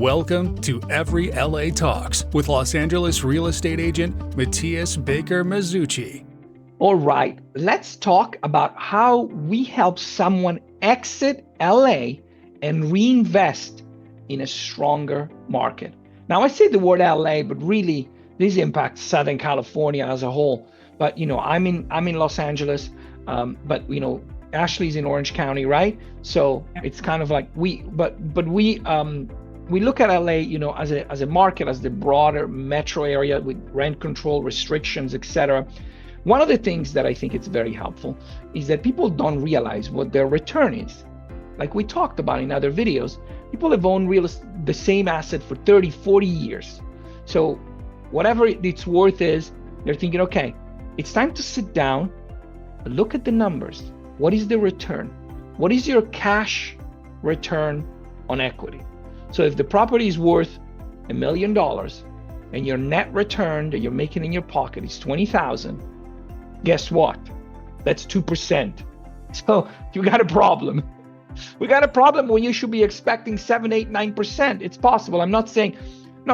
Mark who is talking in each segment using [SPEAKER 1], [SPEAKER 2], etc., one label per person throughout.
[SPEAKER 1] Welcome to Every LA Talks with Los Angeles real estate agent Matias Masucci.
[SPEAKER 2] All right, let's talk about how we help someone exit LA and reinvest in a stronger market. Now, I say the word LA, but really this impacts Southern California as a whole. But I'm in Los Angeles, but Ashley's in Orange County, right? So it's kind of like we look at LA, as a market, as the broader metro area with rent control restrictions, etc. One of the things that I think it's very helpful is that people don't realize what their return is. Like we talked about in other videos, people have owned the same asset for 30, 40 years. So whatever its worth is, they're thinking, okay, it's time to sit down, look at the numbers. What is the return? What is your cash return on equity? So if the property is worth $1 million and your net return that you're making in your pocket is $20,000, guess what? That's 2%. So you got a problem. We got a problem when you should be expecting 7, 8, 9%. It's possible. I'm not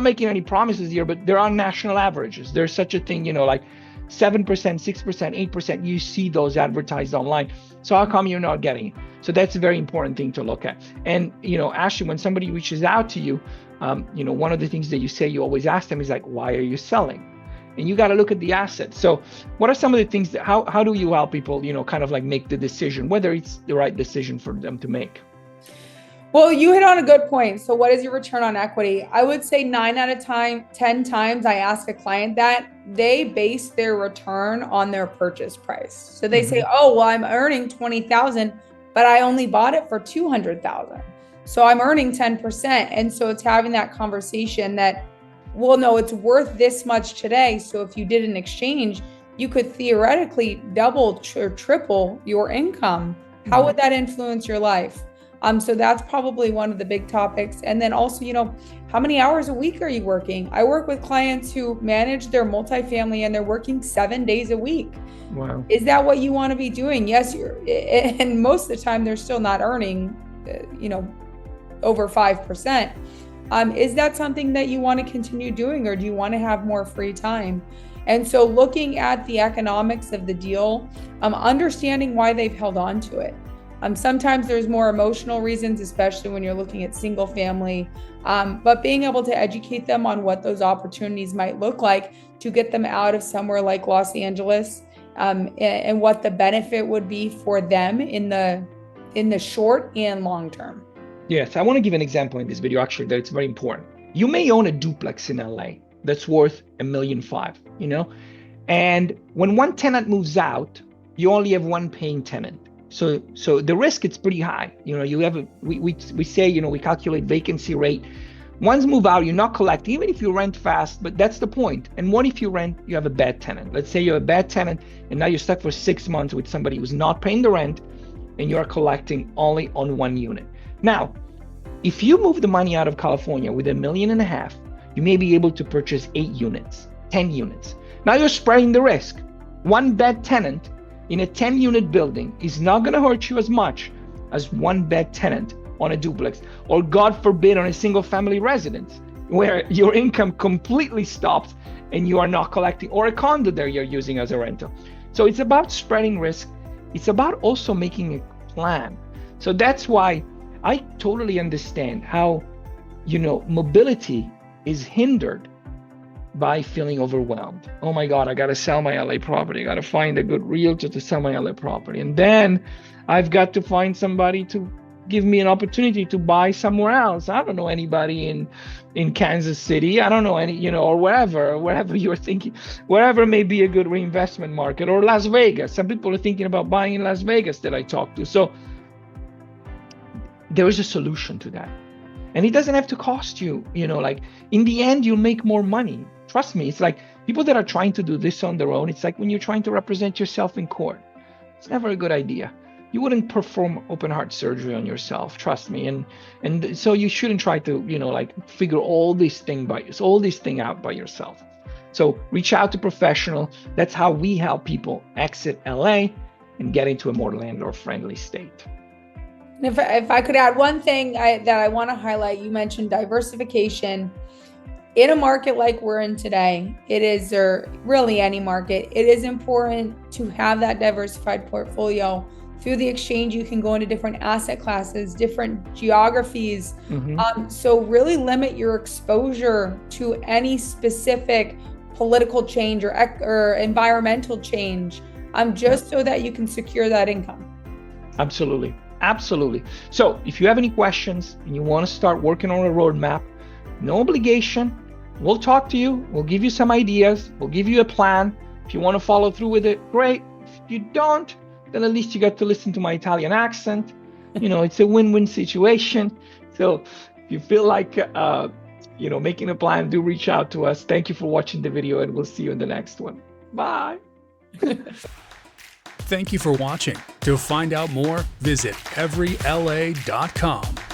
[SPEAKER 2] making any promises here, but there are national averages. There's such a thing, like 7%, 6%, 8%. You see those advertised online. So how come you're not getting it? So that's a very important thing to look at. And, Ashley, when somebody reaches out to you, one of the things that you always ask them is like, why are you selling? And you got to look at the assets. So what are some of the things that, how do you help people, kind of like make the decision, whether it's the right decision for them to make?
[SPEAKER 3] Well, you hit on a good point. So what is your return on equity? I would say 9 out of 10 times I ask a client that they base their return on their purchase price. So they say, oh, well, I'm earning 20,000, but I only bought it for 200,000. So I'm earning 10%. And so it's having that conversation that, well, no, it's worth this much today. So if you did an exchange, you could theoretically double or triple your income. How would that influence your life? So that's probably one of the big topics. And then also, how many hours a week are you working? I work with clients who manage their multifamily and they're working 7 days a week.
[SPEAKER 2] Wow.
[SPEAKER 3] Is that what you want to be doing? Yes, and most of the time they're still not earning, over 5%. Is that something that you want to continue doing, or do you want to have more free time? And so looking at the economics of the deal, understanding why they've held on to it. Sometimes there's more emotional reasons, especially when you're looking at single family, but being able to educate them on what those opportunities might look like to get them out of somewhere like Los Angeles, and what the benefit would be for them in the short and long term.
[SPEAKER 2] Yes, I want to give an example in this video, actually, that it's very important. You may own a duplex in LA that's worth $1.5 million, and when one tenant moves out, you only have one paying tenant. So the risk, it's pretty high. You have we say, we calculate vacancy rate. Once move out, you're not collecting, even if you rent fast, but that's the point. And what if you have a bad tenant? Let's say you have a bad tenant and now you're stuck for 6 months with somebody who's not paying the rent and you're collecting only on one unit. Now, if you move the money out of California with $1.5 million, you may be able to purchase 8 units, 10 units. Now you're spreading the risk. One bad tenant in a 10-unit building is not going to hurt you as much as one bad tenant on a duplex, or God forbid, on a single-family residence where your income completely stops and you are not collecting, or a condo that you're using as a rental. So it's about spreading risk. It's about also making a plan. So that's why I totally understand how, mobility is hindered by feeling overwhelmed. Oh my God, I got to sell my LA property. I got to find a good realtor to sell my LA property. And then I've got to find somebody to give me an opportunity to buy somewhere else. I don't know anybody in Kansas City. I don't know any, or wherever you're thinking, wherever may be a good reinvestment market, or Las Vegas. Some people are thinking about buying in Las Vegas that I talked to. So there is a solution to that. And it doesn't have to cost you, in the end, you'll make more money. Trust me, it's like people that are trying to do this on their own. It's like when you're trying to represent yourself in court. It's never a good idea. You wouldn't perform open heart surgery on yourself, trust me. And so you shouldn't try to, figure all this thing out by yourself. So reach out to professional. That's how we help people exit LA and get into a more landlord-friendly state.
[SPEAKER 3] If I could add one thing that I want to highlight, you mentioned diversification. In a market like we're in today, it is, or really any market, it is important to have that diversified portfolio. Through the exchange, you can go into different asset classes, different geographies. So really limit your exposure to any specific political change or environmental change, just so that you can secure that income.
[SPEAKER 2] Absolutely. Absolutely. So if you have any questions and you want to start working on a roadmap, no obligation. We'll talk to you. We'll give you some ideas. We'll give you a plan. If you want to follow through with it, great. If you don't, then at least you get to listen to my Italian accent. It's a win-win situation. So if you feel like, making a plan, do reach out to us. Thank you for watching the video, and we'll see you in the next one. Bye.
[SPEAKER 1] Thank you for watching. To find out more, visit everyla.com.